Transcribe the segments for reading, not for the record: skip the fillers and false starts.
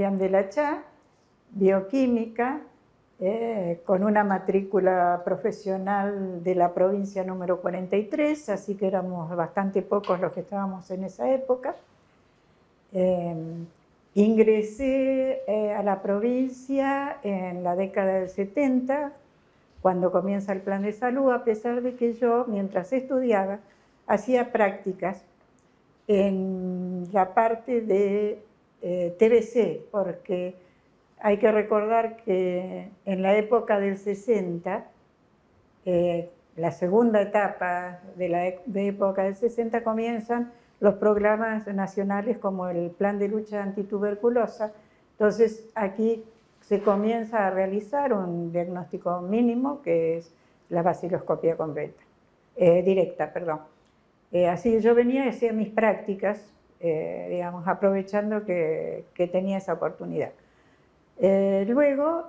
Miriam de la Chá, bioquímica, con una matrícula profesional de la provincia número 43, así que éramos bastante pocos los que estábamos en esa época. Ingresé a la provincia en la década del 70, cuando comienza el plan de salud, a pesar de que yo, mientras estudiaba, hacía prácticas en la parte de TBC, porque hay que recordar que en la época del 60, la segunda etapa de la época del 60, comienzan los programas nacionales como el Plan de Lucha Antituberculosa. Entonces aquí se comienza a realizar un diagnóstico mínimo, que es la baciloscopía directa. Así que yo venía y hacía mis prácticas, digamos, aprovechando que tenía esa oportunidad. Luego,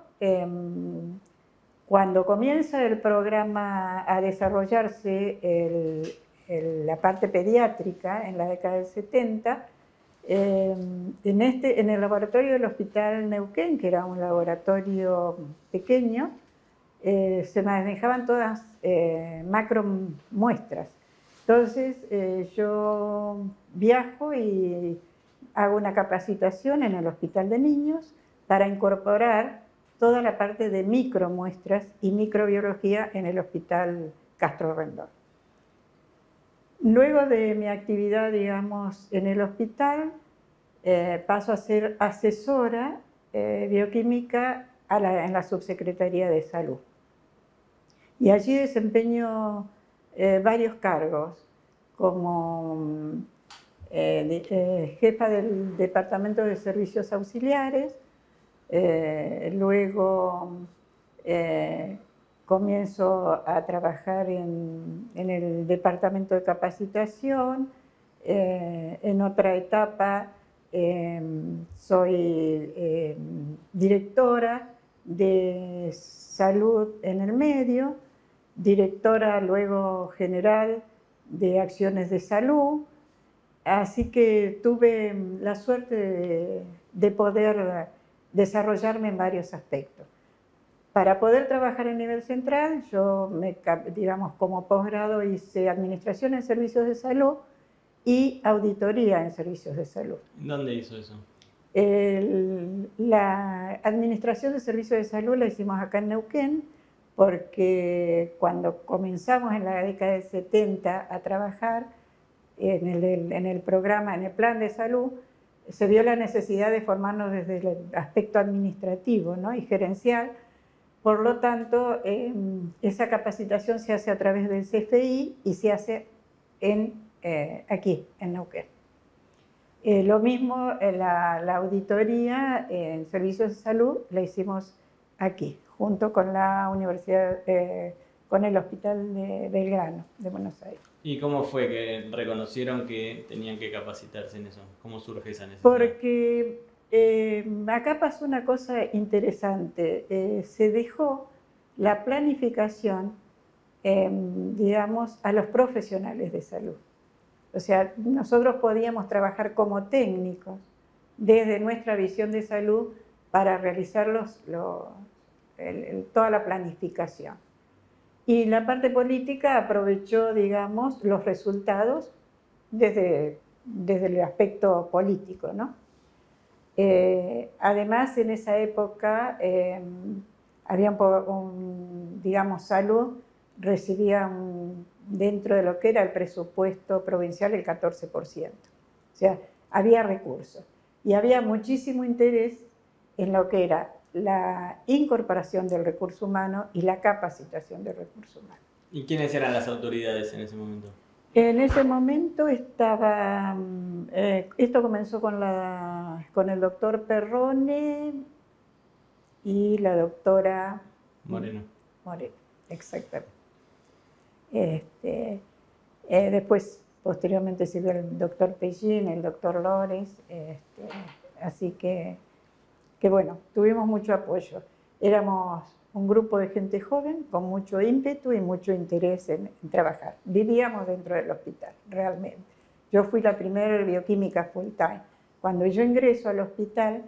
cuando comienza el programa a desarrollarse la parte pediátrica en la década del 70, en el laboratorio del Hospital Neuquén, que era un laboratorio pequeño, se manejaban todas macromuestras. Entonces yo viajo y hago una capacitación en el Hospital de Niños para incorporar toda la parte de micromuestras y microbiología en el Hospital Castro Rendón. Luego de mi actividad, digamos, en el hospital, paso a ser asesora bioquímica en la Subsecretaría de Salud. Y allí desempeño varios cargos, como jefa del Departamento de Servicios Auxiliares. Luego comienzo a trabajar en el departamento de capacitación. En otra etapa soy directora de salud en el medio, directora luego general de acciones de salud. Así que tuve la suerte de poder desarrollarme en varios aspectos. Para poder trabajar en nivel central, yo, digamos, como posgrado hice Administración en Servicios de Salud y Auditoría en Servicios de Salud. ¿Dónde hizo eso? La Administración de Servicios de Salud la hicimos acá en Neuquén, porque cuando comenzamos en la década del 70 a trabajar en el programa, en el plan de salud, se vio la necesidad de formarnos desde el aspecto administrativo, ¿no?, y gerencial. Por lo tanto, esa capacitación se hace a través del CFI y se hace aquí, en Neuquén. Lo mismo, la auditoría en servicios de salud la hicimos aquí, junto con la universidad, con el Hospital de Belgrano, de Buenos Aires. ¿Y cómo fue que reconocieron que tenían que capacitarse en eso? ¿Cómo surge esa necesidad? Porque acá pasó una cosa interesante. Se dejó la planificación, digamos, a los profesionales de salud. O sea, nosotros podíamos trabajar como técnicos desde nuestra visión de salud para realizar toda la planificación. Y la parte política aprovechó, digamos, los resultados desde el aspecto político, ¿no? Además, en esa época había digamos, salud recibía dentro de lo que era el presupuesto provincial el 14%. O sea, había recursos. Y había muchísimo interés en lo que era la incorporación del recurso humano y la capacitación del recurso humano. ¿Y quiénes eran las autoridades en ese momento? En ese momento estaba, esto comenzó con el doctor Perrone y la doctora Moreno. Moreno, exactamente. Después, posteriormente, siguió el doctor Pellín, el doctor Lores, así que bueno, tuvimos mucho apoyo. Éramos un grupo de gente joven con mucho ímpetu y mucho interés en trabajar. Vivíamos dentro del hospital, realmente. Yo fui la primera bioquímica full time. Cuando yo ingreso al hospital,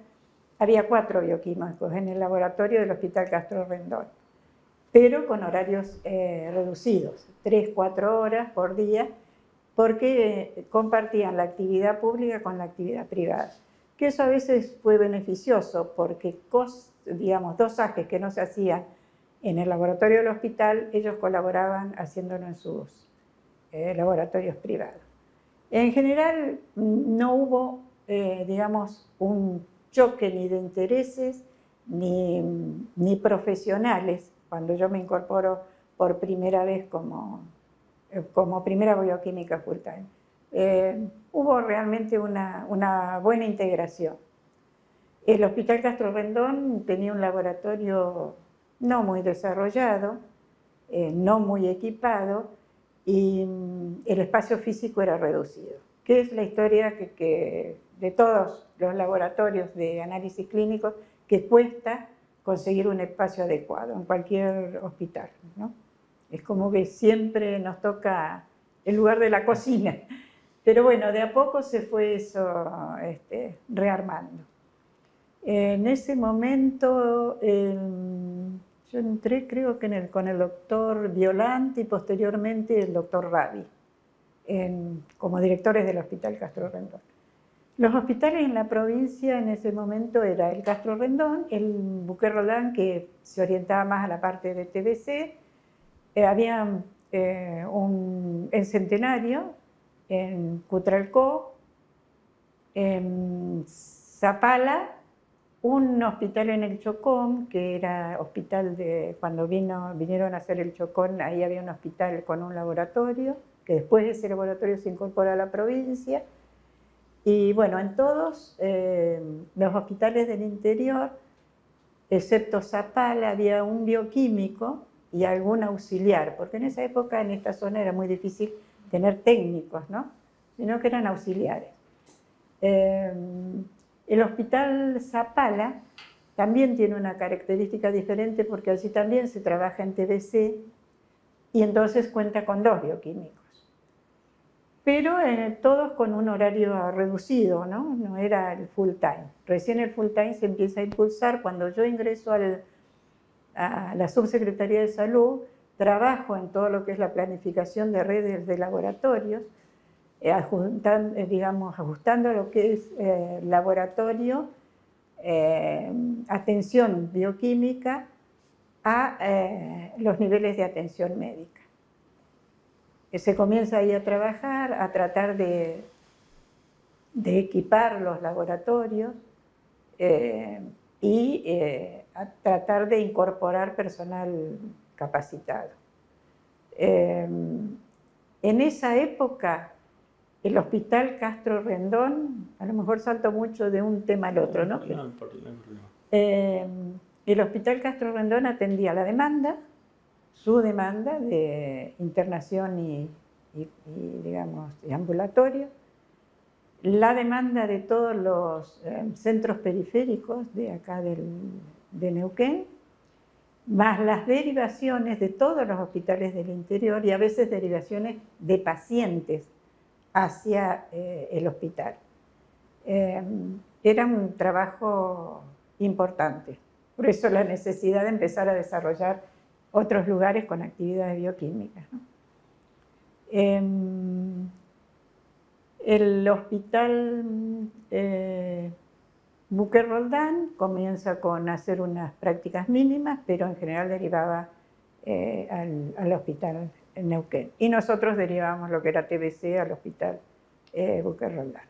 había 4 bioquímicos en el laboratorio del Hospital Castro Rendón, pero con horarios reducidos, 3-4 horas por día, porque compartían la actividad pública con la actividad privada. Que eso a veces fue beneficioso, porque digamos, dosajes que no se hacían en el laboratorio del hospital, ellos colaboraban haciéndolo en sus laboratorios privados. En general no hubo, digamos, un choque ni de intereses ni profesionales cuando yo me incorporo por primera vez como primera bioquímica full time. Hubo realmente una buena integración. El Hospital Castro Rendón tenía un laboratorio no muy desarrollado, no muy equipado, y el espacio físico era reducido, que es la historia de todos los laboratorios de análisis clínicos, que cuesta conseguir un espacio adecuado en cualquier hospital, ¿no? Es como que siempre nos toca el lugar de la cocina. Pero bueno, de a poco se fue eso rearmando. En ese momento yo entré, creo que con el doctor Violante y posteriormente el doctor Rabi, como directores del Hospital Castro Rendón. Los hospitales en la provincia en ese momento era el Castro Rendón, el Buquet Roldán, que se orientaba más a la parte de TBC, había en Centenario, en Cutralcó, en Zapala, un hospital en el Chocón, que era hospital cuando vinieron a hacer el Chocón, ahí había un hospital con un laboratorio, que después ese laboratorio se incorporó a la provincia. Y bueno, en todos los hospitales del interior, excepto Zapala, había un bioquímico y algún auxiliar, porque en esa época, en esta zona, era muy difícil tener técnicos, ¿no? Sino que eran auxiliares. El Hospital Zapala también tiene una característica diferente, porque allí también se trabaja en TBC y entonces cuenta con 2 bioquímicos. Pero todos con un horario reducido, ¿no? No era el full time. Recién el full time se empieza a impulsar cuando yo ingreso a la Subsecretaría de Salud, trabajo en todo lo que es la planificación de redes de laboratorios, ajustando lo que es laboratorio, atención bioquímica a los niveles de atención médica. Se comienza ahí a trabajar, a tratar de equipar los laboratorios y a tratar de incorporar personal capacitado. En esa época, el Hospital Castro Rendón, a lo mejor salto mucho de un tema al otro, ¿no? No, el Hospital Castro Rendón atendía la demanda, su demanda de internación y digamos, de ambulatorio, la demanda de todos los centros periféricos de acá de Neuquén, más las derivaciones de todos los hospitales del interior y a veces derivaciones de pacientes hacia el hospital. Era un trabajo importante, por eso la necesidad de empezar a desarrollar otros lugares con actividades bioquímicas, ¿no? El hospital Buquet Roldán comienza con hacer unas prácticas mínimas, pero en general derivaba al hospital en Neuquén. Y nosotros derivábamos lo que era TBC al hospital Buquet Roldán.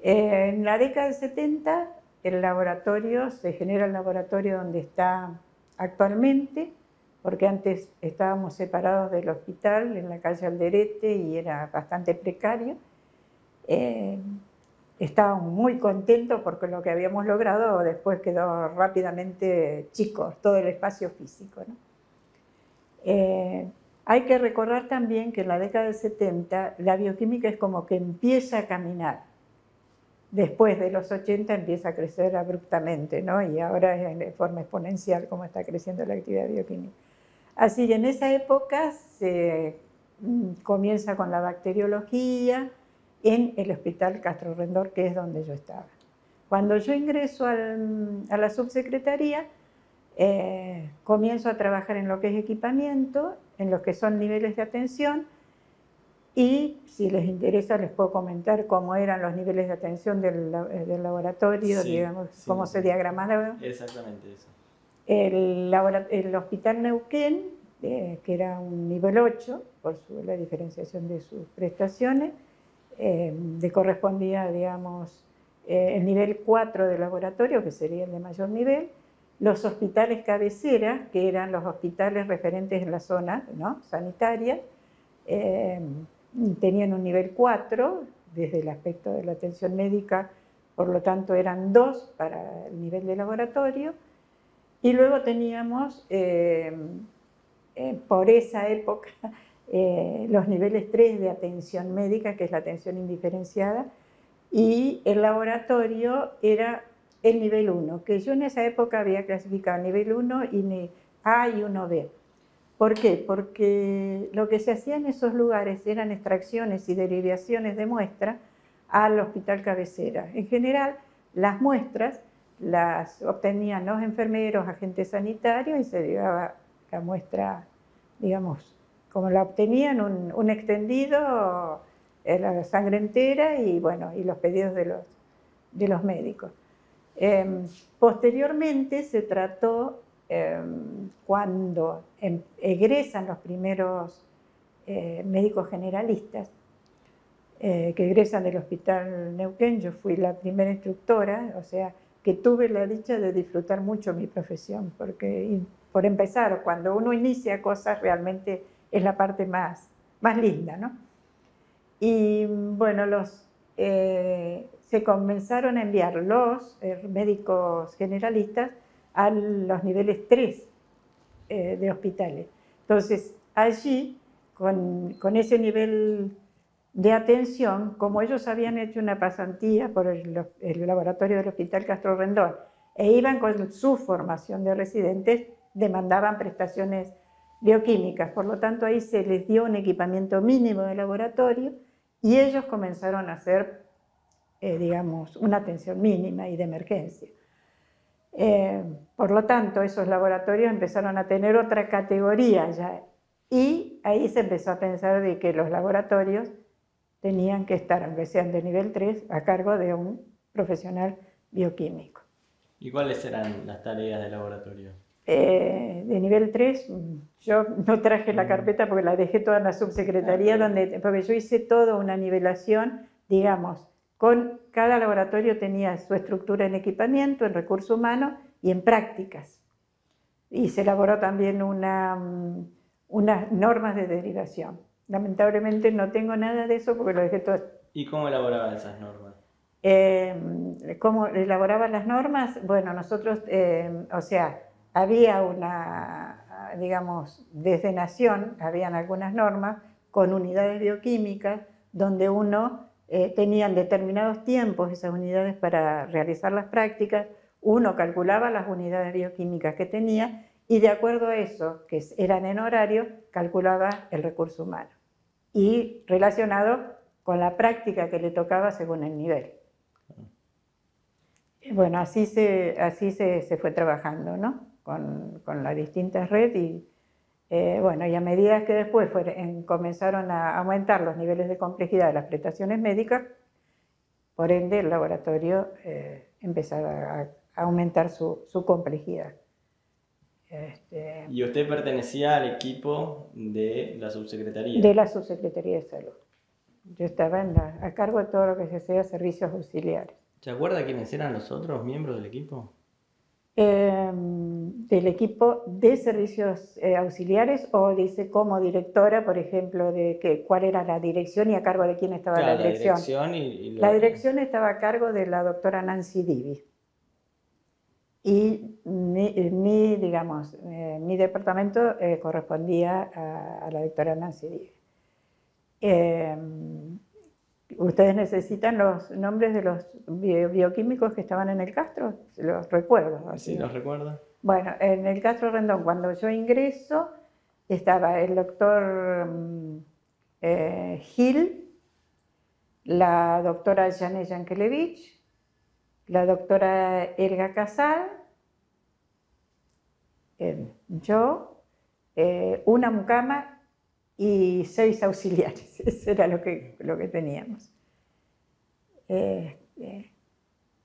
En la década del 70, se genera el laboratorio donde está actualmente, porque antes estábamos separados del hospital en la calle Alderete y era bastante precario. Estábamos muy contentos porque lo que habíamos logrado después quedó rápidamente chico, todo el espacio físico, ¿no? Hay que recordar también que en la década del 70 la bioquímica es como que empieza a caminar. Después de los 80 empieza a crecer abruptamente, ¿no? Y ahora es de forma exponencial como está creciendo la actividad bioquímica. Así que en esa época se comienza con la bacteriología en el Hospital Castro Rendón, que es donde yo estaba. Cuando yo ingreso a la subsecretaría, comienzo a trabajar en lo que es equipamiento, en lo que son niveles de atención, y si les interesa les puedo comentar cómo eran los niveles de atención del laboratorio, Sí, digamos, sí, cómo se diagramaban. Exactamente eso. El Hospital Neuquén, que era un nivel 8, por la diferenciación de sus prestaciones, le correspondía, digamos, el nivel 4 de laboratorio, que sería el de mayor nivel. Los hospitales cabecera, que eran los hospitales referentes en la zona, ¿no?, sanitaria, tenían un nivel 4 desde el aspecto de la atención médica, por lo tanto eran 2 para el nivel de laboratorio. Y luego teníamos, por esa época, los niveles 3 de atención médica, que es la atención indiferenciada, y el laboratorio era el nivel 1, que yo en esa época había clasificado nivel 1 y A y 1B. ¿Por qué? Porque lo que se hacía en esos lugares eran extracciones y derivaciones de muestra al hospital cabecera. En general, las muestras las obtenían los enfermeros, agentes sanitarios, y se llevaba la muestra, digamos, como la obtenían, un extendido, la sangre entera y, bueno, y los pedidos de los médicos. Posteriormente se trató, cuando egresan los primeros médicos generalistas, que egresan del Hospital Neuquén, yo fui la primera instructora, o sea, que tuve la dicha de disfrutar mucho mi profesión, porque, por empezar, cuando uno inicia cosas, realmente es la parte más linda, ¿no? Y bueno, se comenzaron a enviar los médicos generalistas a los niveles 3 de hospitales. Entonces, allí, con ese nivel de atención, como ellos habían hecho una pasantía por el laboratorio del Hospital Castro Rendón e iban con su formación de residentes, demandaban prestaciones bioquímicas. Por lo tanto, ahí se les dio un equipamiento mínimo de laboratorio y ellos comenzaron a hacer, digamos, una atención mínima y de emergencia. Por lo tanto, esos laboratorios empezaron a tener otra categoría ya, y ahí se empezó a pensar de que los laboratorios tenían que estar, aunque sean de nivel 3, a cargo de un profesional bioquímico. ¿Y cuáles eran las tareas del laboratorio? De nivel 3, yo no traje la carpeta porque la dejé toda en la subsecretaría, porque yo hice toda una nivelación, digamos, con cada laboratorio tenía su estructura en equipamiento, en recursos humanos y en prácticas. Y se elaboró también unas normas de derivación. Lamentablemente no tengo nada de eso porque lo dejé todo. ¿Y cómo elaboraban esas normas? ¿Cómo elaboraban las normas? Bueno, nosotros, o sea, había digamos, desde Nación, habían algunas normas con unidades bioquímicas donde uno tenían determinados tiempos esas unidades para realizar las prácticas, uno calculaba las unidades bioquímicas que tenía y de acuerdo a eso, que eran en horario, calculaba el recurso humano y relacionado con la práctica que le tocaba según el nivel. Bueno, así se fue trabajando, ¿no? Con las distintas redes y, bueno, y a medida que después comenzaron a aumentar los niveles de complejidad de las prestaciones médicas, por ende el laboratorio empezaba a aumentar su complejidad. ¿Y usted pertenecía al equipo de la subsecretaría? De la Subsecretaría de Salud. Yo estaba a cargo de todo lo que se hacía servicios auxiliares. ¿Se acuerda quiénes eran los otros miembros del equipo? Del equipo de servicios auxiliares, o dice como directora, por ejemplo, de cuál era la dirección y a cargo de quién estaba la dirección. La dirección estaba a cargo de la doctora Nancy Divi. Y digamos, mi departamento correspondía a la doctora Nancy Divi. Ustedes necesitan los nombres de los bioquímicos que estaban en el Castro, los recuerdo. Así. Sí, los recuerdo. Bueno, en el Castro Rendón, cuando yo ingreso, estaba el doctor Gil, la doctora Janet Yankelevich, la doctora Elga Casal, yo, una mucama y 6 auxiliares. Eso era lo que teníamos.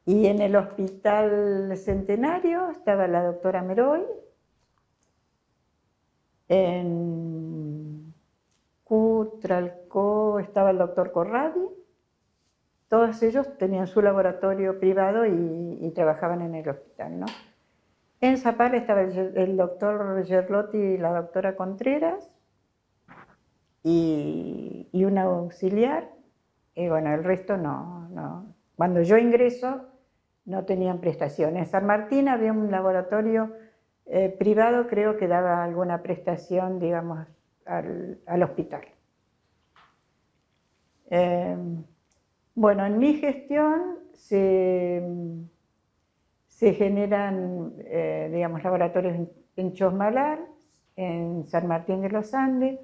Y en el Hospital Centenario estaba la doctora Meroy, en Cutralcó estaba el doctor Corradi. Todos ellos tenían su laboratorio privado y trabajaban en el hospital, ¿no? En Zapala estaba el doctor Gerlotti y la doctora Contreras y un auxiliar, y bueno, el resto no. Cuando yo ingreso no tenían prestaciones. En San Martín había un laboratorio privado, creo que daba alguna prestación, digamos, al hospital. Bueno, en mi gestión se generan, digamos, laboratorios en Chosmalal, en San Martín de los Andes.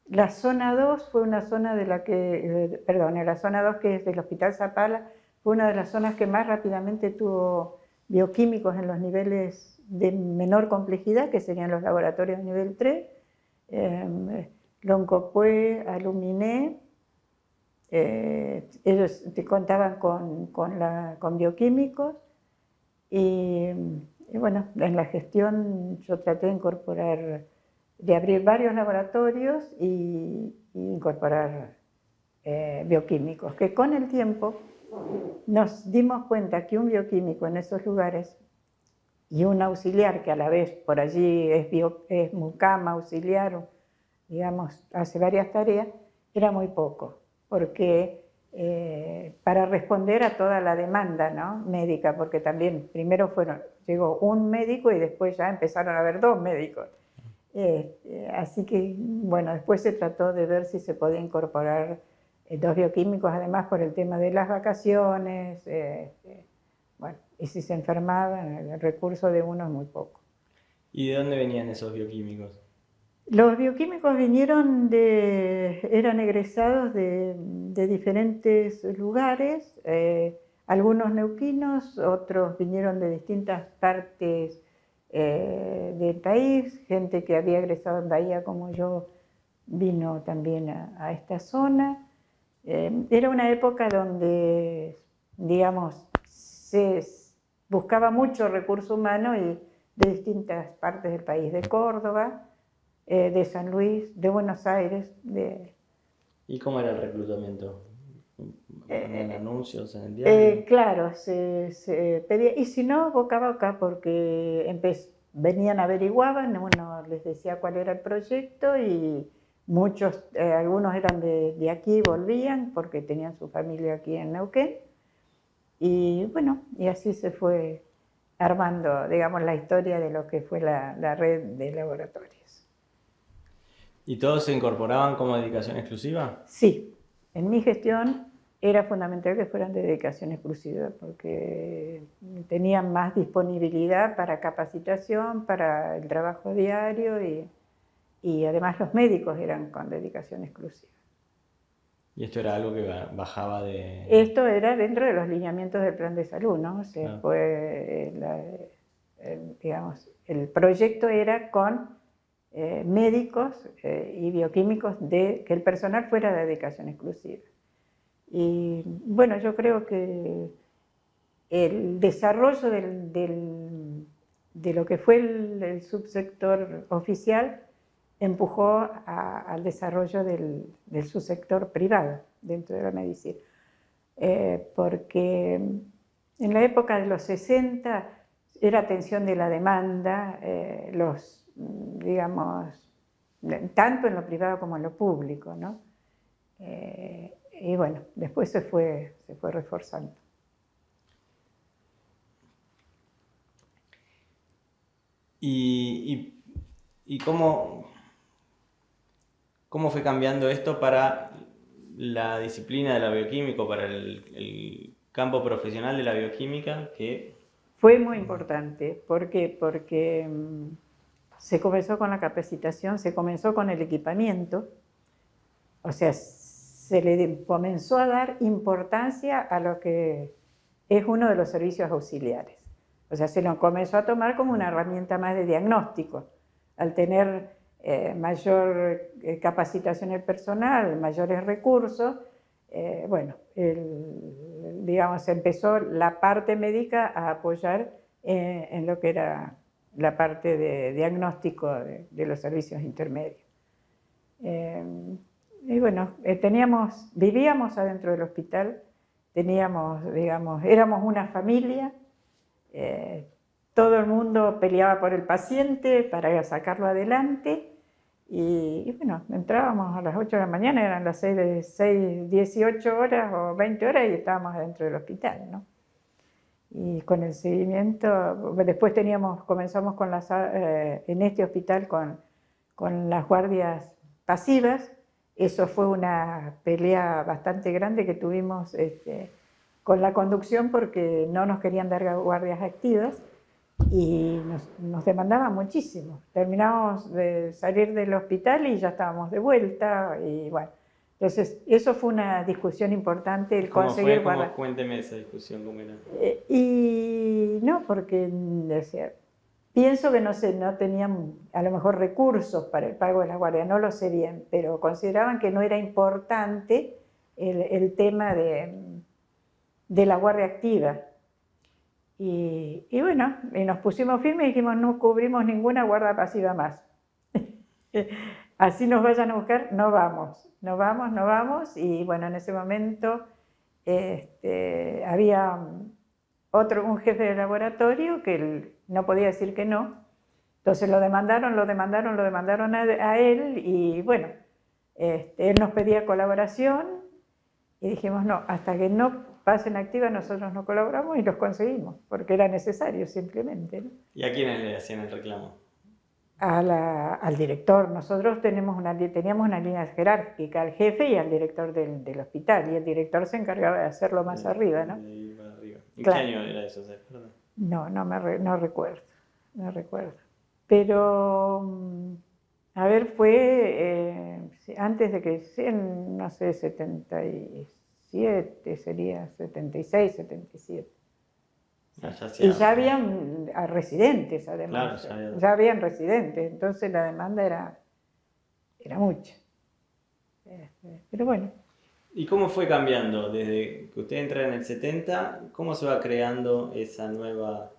La zona 2 fue una zona de la que, perdón, la zona 2, que es del Hospital Zapala, fue una de las zonas que más rápidamente tuvo bioquímicos en los niveles de menor complejidad, que serían los laboratorios de nivel 3, Loncopué, Aluminé. Ellos contaban con bioquímicos y bueno, en la gestión yo traté de incorporar, de abrir varios laboratorios y incorporar bioquímicos, que con el tiempo nos dimos cuenta que un bioquímico en esos lugares y un auxiliar que a la vez por allí es mucama, auxiliar, digamos, hace varias tareas, era muy poco, porque para responder a toda la demanda, ¿no?, médica, porque también primero llegó un médico y después ya empezaron a haber 2 médicos. Así que, bueno, después se trató de ver si se podía incorporar 2 bioquímicos, además por el tema de las vacaciones, bueno, y si se enfermaban, el recurso de uno es muy poco. ¿Y de dónde venían esos bioquímicos? Los bioquímicos eran egresados de diferentes lugares, algunos neuquinos, otros vinieron de distintas partes del país, gente que había egresado en Bahía como yo vino también a esta zona. Era una época donde, digamos, se buscaba mucho recurso humano y de distintas partes del país, de Córdoba, de San Luis, de Buenos Aires. ¿Y cómo era el reclutamiento? ¿Ponían anuncios en el diario? Claro, se pedía, y si no, boca a boca, porque venían, averiguaban, uno les decía cuál era el proyecto y muchos, algunos eran de aquí, volvían porque tenían su familia aquí en Neuquén. Y bueno, y así se fue armando, digamos, la historia de lo que fue la red de laboratorios. ¿Y todos se incorporaban como dedicación exclusiva? Sí, en mi gestión era fundamental que fueran de dedicación exclusiva porque tenían más disponibilidad para capacitación, para el trabajo diario y además los médicos eran con dedicación exclusiva. ¿Y esto era algo que bajaba de...? Esto era dentro de los lineamientos del plan de salud, ¿no? Digamos, el proyecto era con médicos y bioquímicos que el personal fuera de dedicación exclusiva. Y bueno, yo creo que el desarrollo de lo que fue el subsector oficial empujó al desarrollo del subsector privado dentro de la medicina. Porque en la época de los 60 era atención de la demanda, digamos, tanto en lo privado como en lo público, ¿no? Y bueno, después se fue reforzando. ¿Y cómo fue cambiando esto para la disciplina de la bioquímica, para el campo profesional de la bioquímica? Fue muy importante. ¿Por qué? Porque se comenzó con la capacitación, se comenzó con el equipamiento, o sea, se le comenzó a dar importancia a lo que es uno de los servicios auxiliares. O sea, se lo comenzó a tomar como una herramienta más de diagnóstico. Al tener mayor capacitación del personal, mayores recursos, bueno, digamos, empezó la parte médica a apoyar en lo que era la parte de diagnóstico de los servicios intermedios. Y bueno, vivíamos adentro del hospital, teníamos, digamos, éramos una familia, todo el mundo peleaba por el paciente para sacarlo adelante y bueno, entrábamos a las 8 de la mañana, eran las 18 horas o 20 horas y estábamos adentro del hospital, ¿no? Y con el seguimiento, después comenzamos con en este hospital con las guardias pasivas. Eso fue una pelea bastante grande que tuvimos con la conducción porque no nos querían dar guardias activas y nos demandaban muchísimo. Terminábamos de salir del hospital y ya estábamos de vuelta y bueno. Entonces, eso fue una discusión importante, el conseguir guardar. Cuénteme esa discusión, ¿cómo era? Y no, porque pienso que no tenían a lo mejor recursos para el pago de la guardia, no lo sé bien, pero consideraban que no era importante el tema de la guardia activa. Y bueno, y nos pusimos firmes y dijimos, no cubrimos ninguna guardia pasiva más. Así nos vayan a buscar, no vamos. Y bueno, en ese momento había un jefe de laboratorio que no podía decir que no. Entonces lo demandaron a él y bueno, él nos pedía colaboración y dijimos no, hasta que no pasen activa nosotros no colaboramos y los conseguimos, porque era necesario simplemente, ¿no? ¿Y a quiénes le hacían el reclamo? Al director. Nosotros teníamos una línea jerárquica, al jefe y al director del hospital, y el director se encargaba de hacerlo más arriba, ¿no? ¿En claro. ¿Qué año era eso? ¿Verdad? No recuerdo. Pero, a ver, fue antes de que, no sé, 77, sería 76, 77. Y ya habían residentes, además. Claro, ya habían residentes, entonces la demanda era mucha. Pero bueno. ¿Y cómo fue cambiando? Desde que usted entra en el 70, ¿cómo se va creando esa nueva...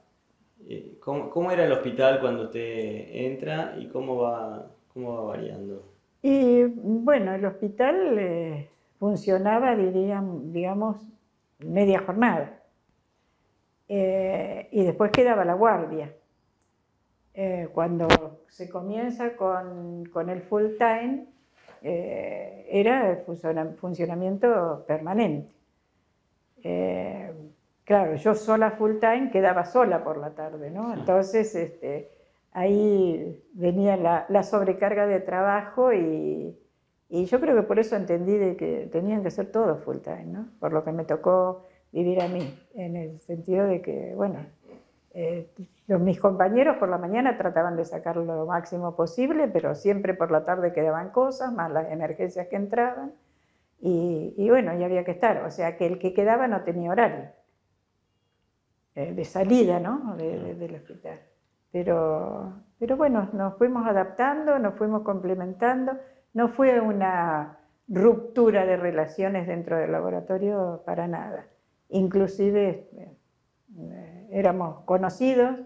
¿Cómo era el hospital cuando usted entra y cómo va variando? Y bueno, el hospital funcionaba, digamos, media jornada. Y después quedaba la guardia. Cuando se comienza con el full time, era el funcionamiento permanente. Claro, yo sola full time quedaba sola por la tarde, ¿no? Entonces ahí venía la sobrecarga de trabajo y yo creo que por eso entendí de que tenían que ser todos full time, ¿no? Por lo que me tocó vivir a mí, en el sentido de que, bueno, mis compañeros por la mañana trataban de sacar lo máximo posible, pero siempre por la tarde quedaban cosas, más las emergencias que entraban, y bueno, ya había que estar, o sea que el que quedaba no tenía horario de salida, ¿no? Del hospital. Pero bueno, nos fuimos adaptando, nos fuimos complementando, no fue una ruptura de relaciones dentro del laboratorio para nada. Inclusive éramos conocidos,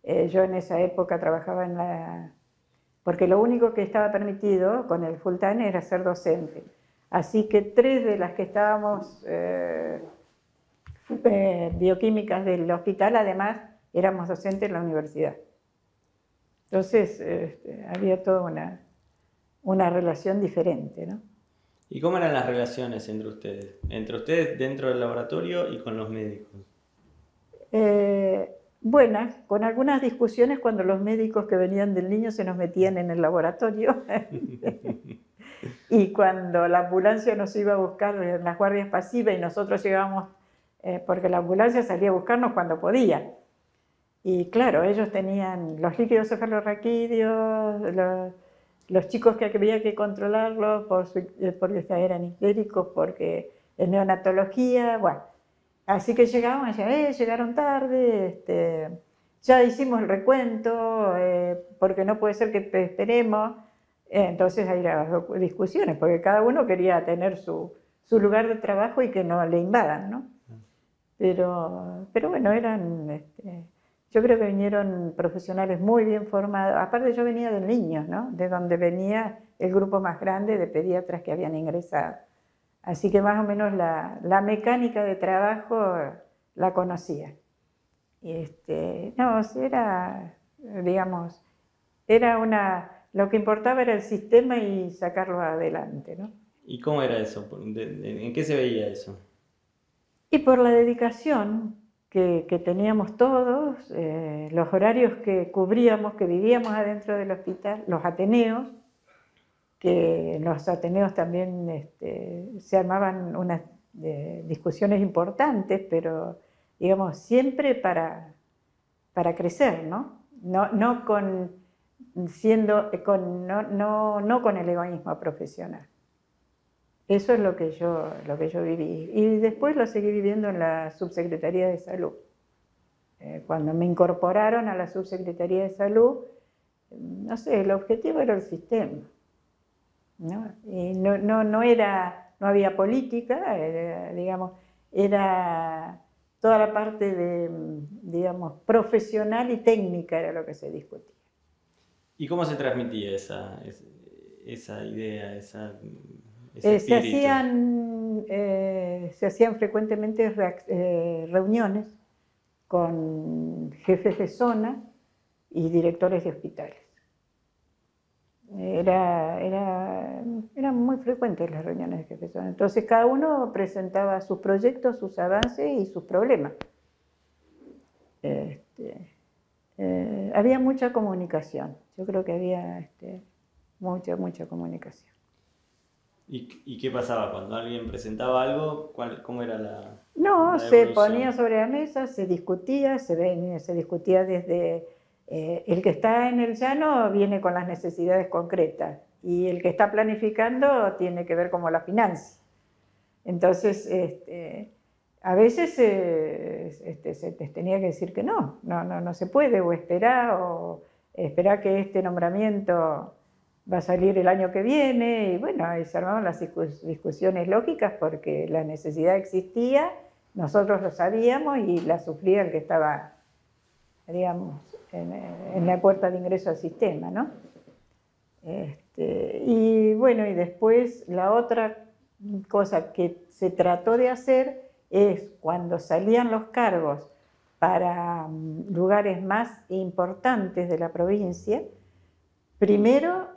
yo en esa época trabajaba porque lo único que estaba permitido con el full time era ser docente. Así que 3 de las que estábamos bioquímicas del hospital, además, éramos docentes en la universidad. Entonces había toda una relación diferente, ¿no? ¿Y cómo eran las relaciones entre ustedes? Entre ustedes dentro del laboratorio y con los médicos. Buenas, con algunas discusiones cuando los médicos que venían del niño se nos metían en el laboratorio. Y cuando la ambulancia nos iba a buscar en las guardias pasivas y nosotros llegábamos, porque la ambulancia salía a buscarnos cuando podía. Y claro, ellos tenían los líquidos cefalorraquídeos, los chicos que había que controlarlos porque eran histéricos, porque en neonatología, bueno. Así que llegaban y decían, llegaron tarde, ya hicimos el recuento, porque no puede ser que te esperemos. Entonces hay las discusiones, porque cada uno quería tener su lugar de trabajo y que no le invadan, ¿no? Pero bueno, yo creo que vinieron profesionales muy bien formados. Aparte yo venía de niños, ¿no? De donde venía el grupo más grande de pediatras que habían ingresado. Así que más o menos la mecánica de trabajo la conocía. Y no, era, digamos, lo que importaba era el sistema y sacarlo adelante, ¿no? ¿Y cómo era eso? ¿En qué se veía eso? Y por la dedicación que teníamos todos, los horarios que cubríamos, que vivíamos adentro del hospital, los ateneos, que en los ateneos también se armaban unas discusiones importantes, pero digamos, siempre para crecer, ¿no? No con el egoísmo profesional. Eso es lo que yo viví. Y después lo seguí viviendo en la Subsecretaría de Salud. Cuando me incorporaron a la Subsecretaría de Salud, no sé, el objetivo era el sistema, ¿no? Y no había política, digamos, era toda la parte de, digamos, profesional y técnica era lo que se discutía. ¿Y cómo se transmitía esa idea, ese Se espíritu? hacían frecuentemente reuniones con jefes de zona y directores de hospitales. Eran muy frecuentes las reuniones de jefes de zona. Entonces cada uno presentaba sus proyectos, sus avances y sus problemas. Había mucha comunicación. Yo creo que había mucha comunicación. ¿Y qué pasaba cuando alguien presentaba algo? ¿Cómo era No, la se evolución? ponía sobre la mesa, se discutía desde el que está en el llano viene con las necesidades concretas y el que está planificando tiene que ver como la finanza. Entonces, a veces se tenía que decir que no se puede, o esperar que este nombramiento va a salir el año que viene, y bueno, ahí se armaban las discusiones lógicas porque la necesidad existía, nosotros lo sabíamos y la sufría el que estaba, digamos, en la puerta de ingreso al sistema, ¿no? Y bueno, y después la otra cosa que se trató de hacer es cuando salían los cargos para lugares más importantes de la provincia, primero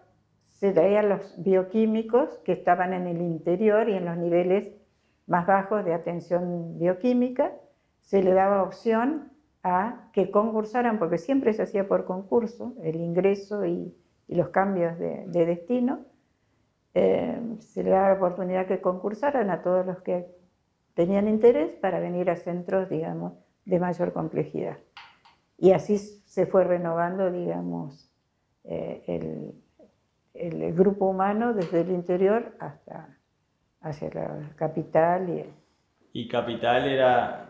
se traían los bioquímicos que estaban en el interior y en los niveles más bajos de atención bioquímica, se le daba opción a que concursaran, porque siempre se hacía por concurso, el ingreso y los cambios de destino, se le daba la oportunidad que concursaran a todos los que tenían interés para venir a centros, digamos, de mayor complejidad. Y así se fue renovando, digamos, el grupo humano desde el interior hacia la capital. ¿Y capital era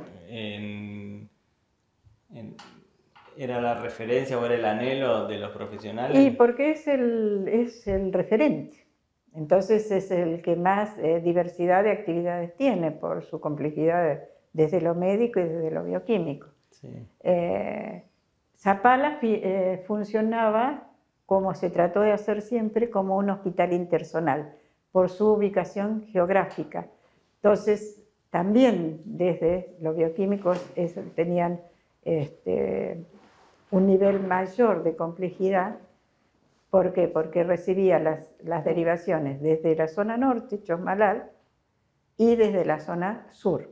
era la referencia o era el anhelo de los profesionales? Y porque es el referente. Entonces es el que más diversidad de actividades tiene por su complejidad desde lo médico y desde lo bioquímico. Sí. Zapala funcionaba, como se trató de hacer siempre, como un hospital interzonal, por su ubicación geográfica. Entonces, también desde los bioquímicos tenían un nivel mayor de complejidad. ¿Por qué? Porque recibía las derivaciones desde la zona norte, Chosmalal, y desde la zona sur.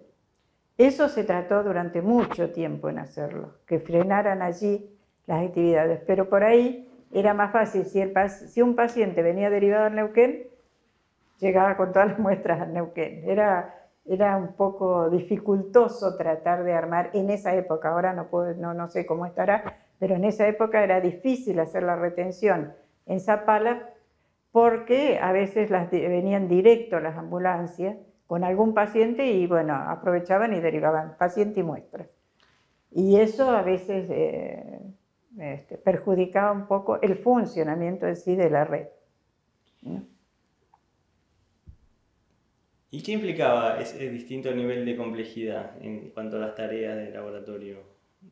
Eso se trató durante mucho tiempo en hacerlo, que frenaran allí las actividades, pero por ahí era más fácil, si un paciente venía derivado al Neuquén, llegaba con todas las muestras al Neuquén. Era un poco dificultoso tratar de armar en esa época, ahora no sé cómo estará, pero en esa época era difícil hacer la retención en Zapala porque a veces venían directo las ambulancias con algún paciente y bueno, aprovechaban y derivaban paciente y muestra. Y eso a veces perjudicaba un poco el funcionamiento en sí de la red, ¿no? ¿Y qué implicaba ese distinto nivel de complejidad en cuanto a las tareas de laboratorio?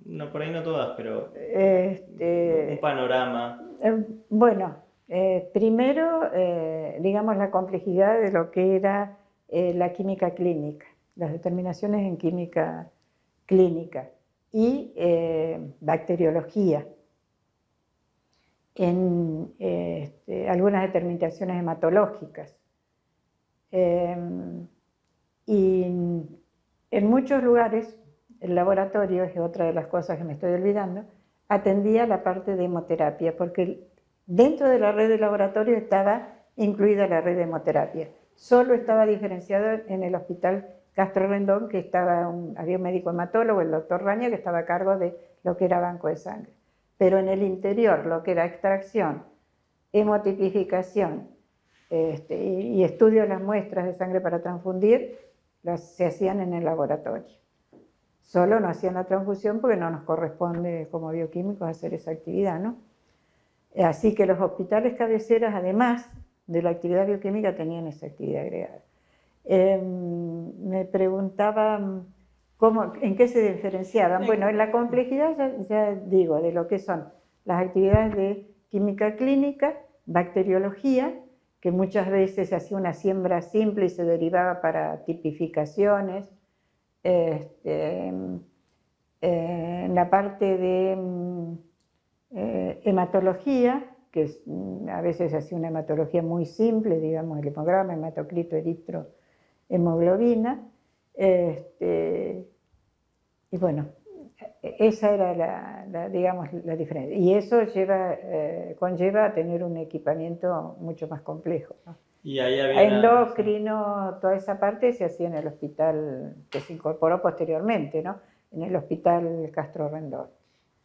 No, por ahí no todas, pero un panorama. Bueno, primero, digamos, la complejidad de lo que era la química clínica, las determinaciones en química clínica y bacteriología, en algunas determinaciones hematológicas. Y en muchos lugares, el laboratorio, es otra de las cosas que me estoy olvidando, atendía la parte de hemoterapia, porque dentro de la red de laboratorio estaba incluida la red de hemoterapia. Solo estaba diferenciado en el hospital Castro Rendón, que había un médico hematólogo, el doctor Raña, que estaba a cargo de lo que era banco de sangre. Pero en el interior, lo que era extracción, hemotipificación, y estudio de las muestras de sangre para transfundir, se hacían en el laboratorio. Solo no hacían la transfusión porque no nos corresponde como bioquímicos hacer esa actividad, ¿no? Así que los hospitales cabeceras, además de la actividad bioquímica, tenían esa actividad agregada. Me preguntaban en qué se diferenciaban. Bueno, en la complejidad ya digo, de lo que son las actividades de química clínica, bacteriología, que muchas veces se hacía una siembra simple y se derivaba para tipificaciones. En la parte de hematología, que a veces se hacía una hematología muy simple, digamos el hemograma, hematocrito, eritro, hemoglobina. Y bueno, esa era digamos, la diferencia. Y eso conlleva a tener un equipamiento mucho más complejo, ¿no? Y ahí había endocrino, toda esa parte se hacía en el hospital que se incorporó posteriormente, ¿no? En el hospital Castro Rendón.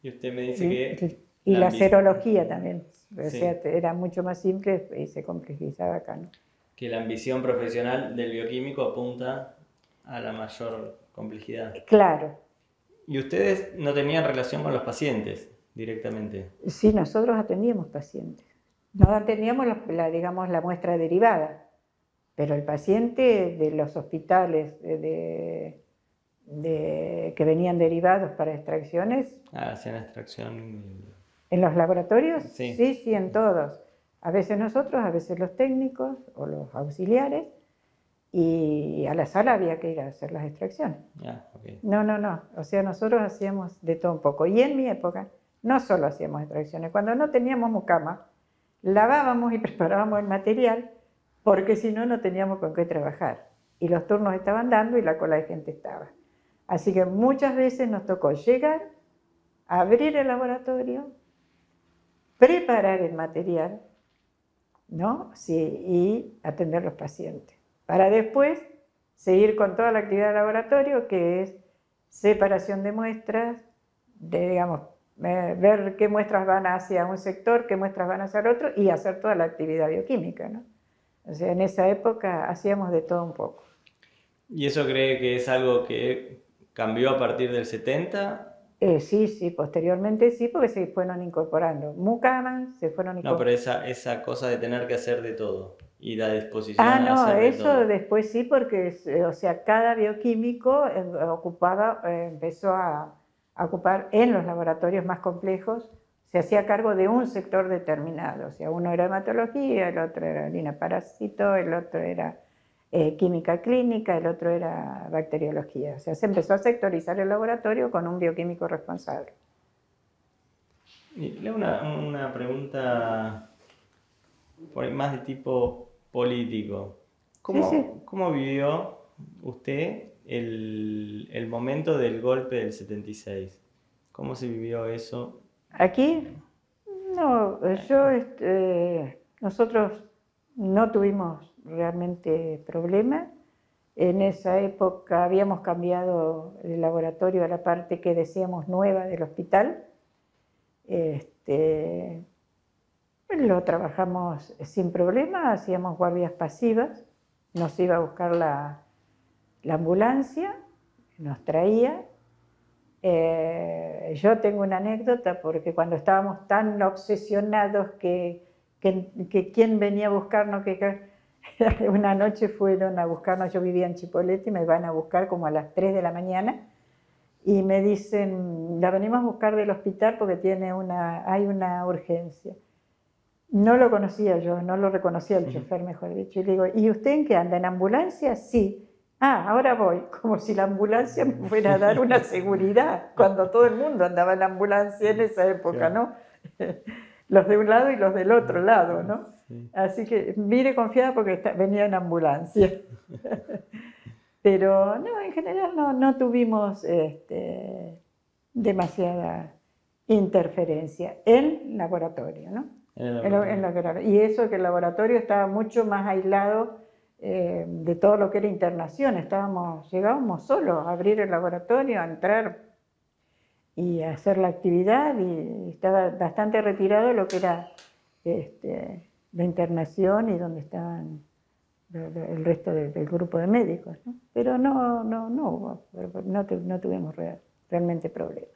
Y usted me dice que... Y la serología también, sí, o sea, era mucho más simple y se complejizaba acá, ¿no? Que la ambición profesional del bioquímico apunta a la mayor complejidad. Claro. ¿Y ustedes no tenían relación con los pacientes directamente? Sí, nosotros atendíamos pacientes. No atendíamos digamos, la muestra derivada, pero el paciente de los hospitales que venían derivados para extracciones. Hacían extracción. ¿En los laboratorios? Sí. Sí, en todos. A veces nosotros, a veces los técnicos o los auxiliares, y a la sala había que ir a hacer las extracciones. Okay. No. O sea, nosotros hacíamos de todo un poco. Y en mi época no solo hacíamos extracciones. Cuando no teníamos mucama, lavábamos y preparábamos el material, porque si no, no teníamos con qué trabajar. Y los turnos estaban dando y la cola de gente estaba. Así que muchas veces nos tocó llegar, abrir el laboratorio, preparar el material, ¿no? Sí, y atender los pacientes. Para después seguir con toda la actividad del laboratorio, que es separación de muestras, digamos, ver qué muestras van hacia un sector, qué muestras van hacia el otro, y hacer toda la actividad bioquímica, ¿no? O sea, en esa época hacíamos de todo un poco. ¿Y eso cree que es algo que cambió a partir del 70? Sí, posteriormente sí, porque se fueron incorporando mucamas, se fueron incorporando. No, pero esa cosa de tener que hacer de todo y la disposición a hacer de todo. Eso después sí, porque, o sea, cada bioquímico empezó a ocupar en los laboratorios más complejos, se hacía cargo de un sector determinado, o sea, uno era hematología, el otro era linaparásito, el otro era química clínica, el otro era bacteriología. O sea, se empezó a sectorizar el laboratorio con un bioquímico responsable. Y le hago una pregunta más de tipo político. ¿Cómo vivió usted el momento del golpe del 76? ¿Cómo se vivió eso? ¿Aquí? No, nosotros no tuvimos realmente problemas. En esa época habíamos cambiado el laboratorio a la parte que decíamos nueva del hospital. Lo trabajamos sin problema, hacíamos guardias pasivas, nos iba a buscar la ambulancia nos traía. Yo tengo una anécdota porque cuando estábamos tan obsesionados que quién venía a buscarnos, una noche fueron a buscarnos, yo vivía en Chipolete y me van a buscar como a las 3 de la mañana y me dicen, la venimos a buscar del hospital porque hay una urgencia. No lo conocía yo, no lo reconocía el chofer, mejor dicho. Y le digo, ¿y usted en qué anda? ¿En ambulancia? Sí. Ah, ahora voy. Como si la ambulancia me fuera a dar una seguridad, cuando todo el mundo andaba en ambulancia en esa época, ¿no? Los de un lado y los del otro lado, ¿no? Sí. Así que mire confiada porque venía en ambulancia. Pero no, en general no tuvimos demasiada interferencia en laboratorio, ¿no? En laboratorio. Y eso que el laboratorio estaba mucho más aislado de todo lo que era internación. Llegábamos solos a abrir el laboratorio, a entrar y a hacer la actividad, y estaba bastante retirado de lo que era la internación y donde estaban el resto del grupo de médicos, ¿no? Pero no tuvimos realmente problemas.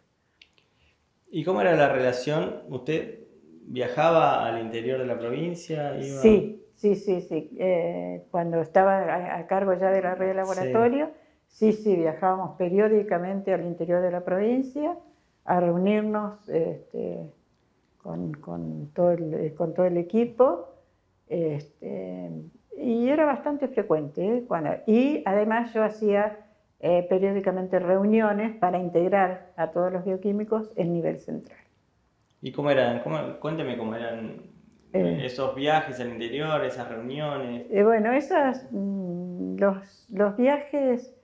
¿Y cómo era la relación? ¿Usted viajaba al interior de la provincia? ¿Iba? Sí. Cuando estaba a cargo ya de la red de laboratorio, sí, viajábamos periódicamente al interior de la provincia a reunirnos con todo el equipo. Y era bastante frecuente, y además yo hacía periódicamente reuniones para integrar a todos los bioquímicos en nivel central. ¿Y cómo eran? Cuénteme cómo eran esos viajes al interior, esas reuniones. Bueno, los viajes,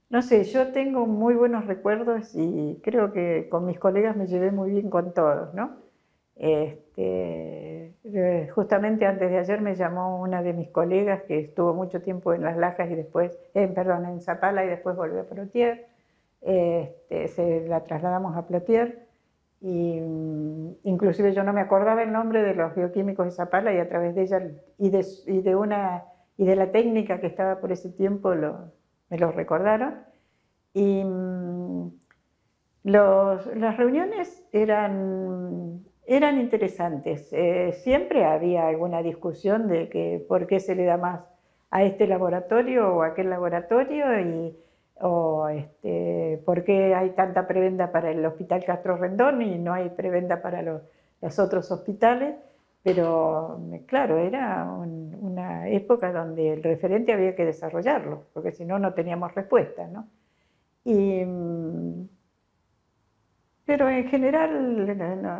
no sé, yo tengo muy buenos recuerdos y creo que con mis colegas me llevé muy bien con todos, ¿no? Justamente antes de ayer me llamó una de mis colegas que estuvo mucho tiempo en Las Lajas y después, en Zapala y después volvió a Plotier. Se la trasladamos a Plotier y inclusive yo no me acordaba el nombre de los bioquímicos de Zapala, y a través de ella y de la técnica que estaba por ese tiempo me lo recordaron. Y las reuniones eran interesantes. Siempre había alguna discusión de que por qué se le da más a este laboratorio o a aquel laboratorio, o por qué hay tanta prebenda para el Hospital Castro Rendón y no hay prebenda para los otros hospitales. Pero claro, era una época donde el referente había que desarrollarlo, porque si no, no teníamos respuesta, ¿no? Pero en general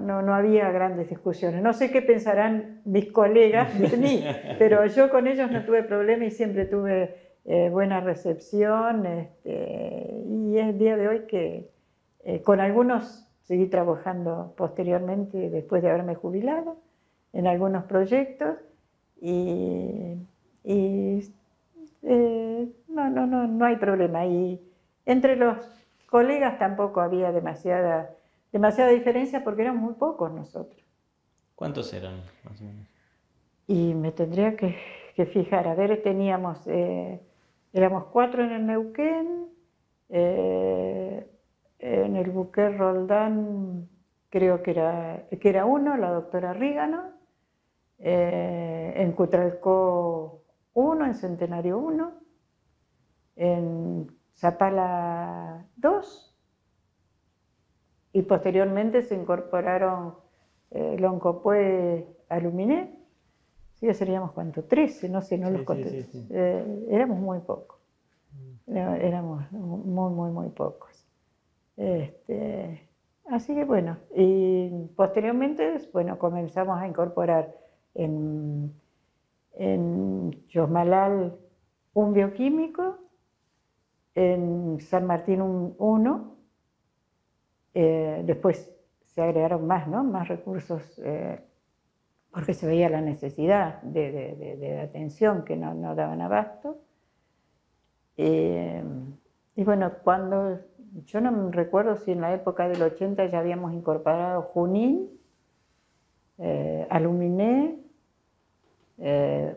no había grandes discusiones. No sé qué pensarán mis colegas de mí, pero yo con ellos no tuve problema y siempre tuve buena recepción. Y es el día de hoy que con algunos seguí trabajando posteriormente, después de haberme jubilado, en algunos proyectos. No hay problema. Y entre los colegas tampoco había demasiada diferencia porque éramos muy pocos nosotros. ¿Cuántos eran, más o menos? Y me tendría que fijar, a ver, éramos 4 en el Neuquén, en el Buquer Roldán creo que era 1, la doctora Rígano, en Cutralcó 1, en Centenario 1, en Zapala 2, y posteriormente se incorporaron Loncopué, Aluminé. Sí, ya seríamos, ¿cuánto? 13, no sé, no los conté. Sí. Éramos muy pocos. Éramos muy pocos. Así que bueno, y posteriormente, bueno, comenzamos a incorporar en Yosmalal un bioquímico, en San Martín uno, después se agregaron más, ¿no? Más recursos, porque se veía la necesidad de atención que no daban abasto. Y bueno, yo no me recuerdo si en la época del 80 ya habíamos incorporado Junín, Aluminé,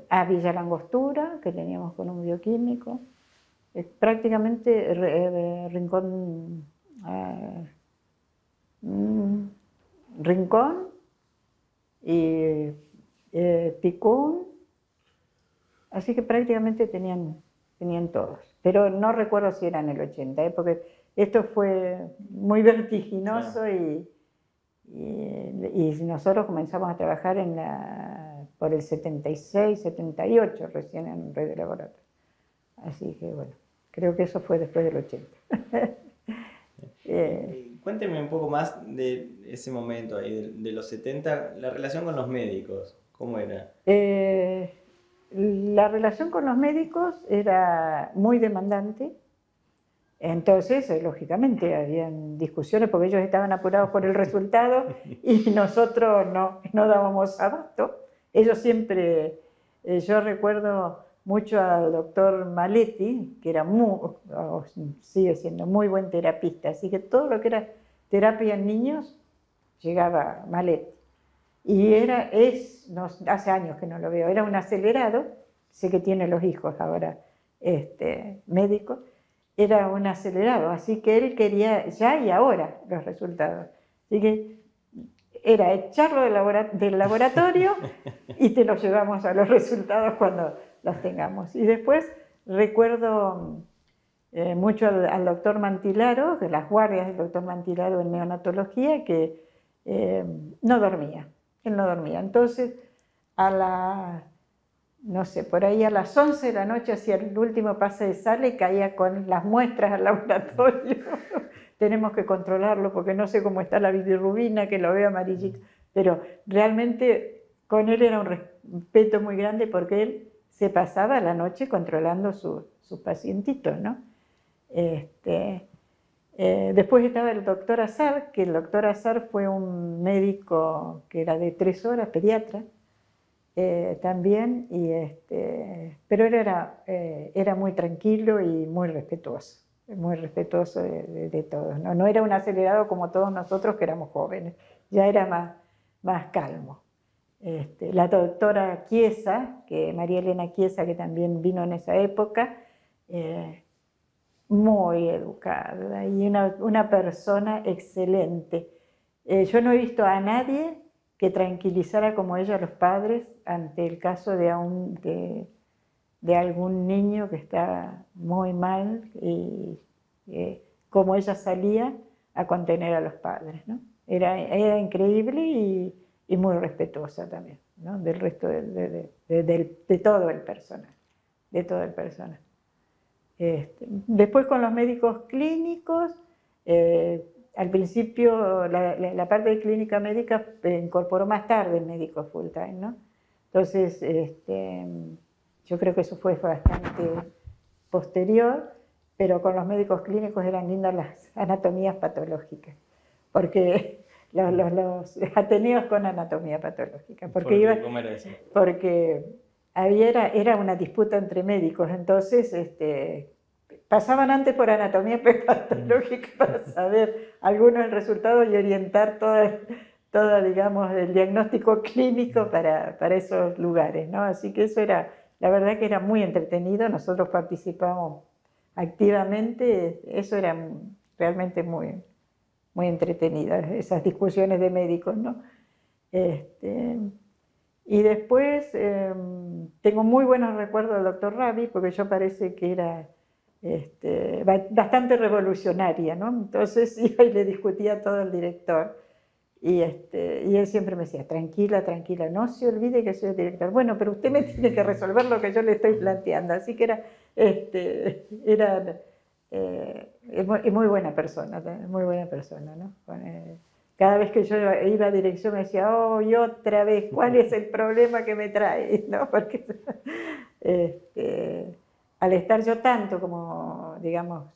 a Villa Langostura, que teníamos con un bioquímico, prácticamente Rincón, mm, Rincón y Picún, así que prácticamente tenían todos. Pero no recuerdo si era en el 80, porque esto fue muy vertiginoso. Claro. Y nosotros comenzamos a trabajar por el 76, 78, recién en Red de Laboratorio. Así que bueno, creo que eso fue después del 80. Cuénteme un poco más de ese momento ahí, de los 70, la relación con los médicos, ¿cómo era? La relación con los médicos era muy demandante. Entonces, lógicamente, habían discusiones porque ellos estaban apurados por el resultado y nosotros no dábamos abasto. Ellos siempre, yo recuerdo mucho al doctor Maletti, que era sigue siendo muy buen terapista, así que todo lo que era terapia en niños llegaba Maletti. Y hace años que no lo veo, era un acelerado, sé que tiene los hijos ahora médicos, era un acelerado, así que él quería ya y ahora los resultados. Así que era echarlo del laboratorio y te lo llevamos a los resultados cuando los tengamos. Y después recuerdo mucho al doctor Mantilaro, de las guardias del doctor Mantilaro en neonatología, que no dormía, él no dormía. Entonces, no sé, por ahí a las 11 de la noche hacía el último pase de sala y caía con las muestras al laboratorio. Tenemos que controlarlo porque no sé cómo está la bilirrubina, que lo veo amarillito, pero realmente con él era un respeto muy grande porque él se pasaba la noche controlando sus pacientitos, ¿no? Después estaba el doctor Azar, que el doctor Azar fue un médico que era de 3 horas, pediatra, también, pero él era muy tranquilo y muy respetuoso de todos. No era un acelerado como todos nosotros que éramos jóvenes, ya era más calmo. La doctora Chiesa, María Elena Chiesa, que también vino en esa época, muy educada y una persona excelente. Yo no he visto a nadie que tranquilizara como ella a los padres ante el caso de algún niño que está muy mal y como ella salía a contener a los padres, ¿no? Era increíble y muy respetuosa también, ¿no? Del resto de todo el personal, después con los médicos clínicos, al principio la parte de clínica médica incorporó más tarde el médico full time, ¿no? Entonces, yo creo que eso fue bastante posterior, pero con los médicos clínicos eran lindas las anatomías patológicas, porque los ateneos con anatomía patológica, ¿Cómo era eso? Porque era una disputa entre médicos, entonces pasaban antes por anatomía patológica para saber algunos el resultado y orientar todo, digamos, el diagnóstico clínico para esos lugares, ¿no? Así que eso la verdad que era muy entretenido, nosotros participamos activamente, eso era realmente muy, muy entretenido, esas discusiones de médicos, ¿no? Y después tengo muy buenos recuerdos del doctor Rabi, porque yo parece que era bastante revolucionaria, ¿no? Entonces iba y le discutía a todo el director. Y él siempre me decía, tranquila, tranquila, no se olvide que soy el director. Bueno, pero usted me tiene que resolver lo que yo le estoy planteando. Así que era muy buena persona, ¿no? Cada vez que yo iba a dirección me decía, oh, y otra vez, ¿cuál es el problema que me trae? ¿No? Porque al estar yo tanto como, digamos,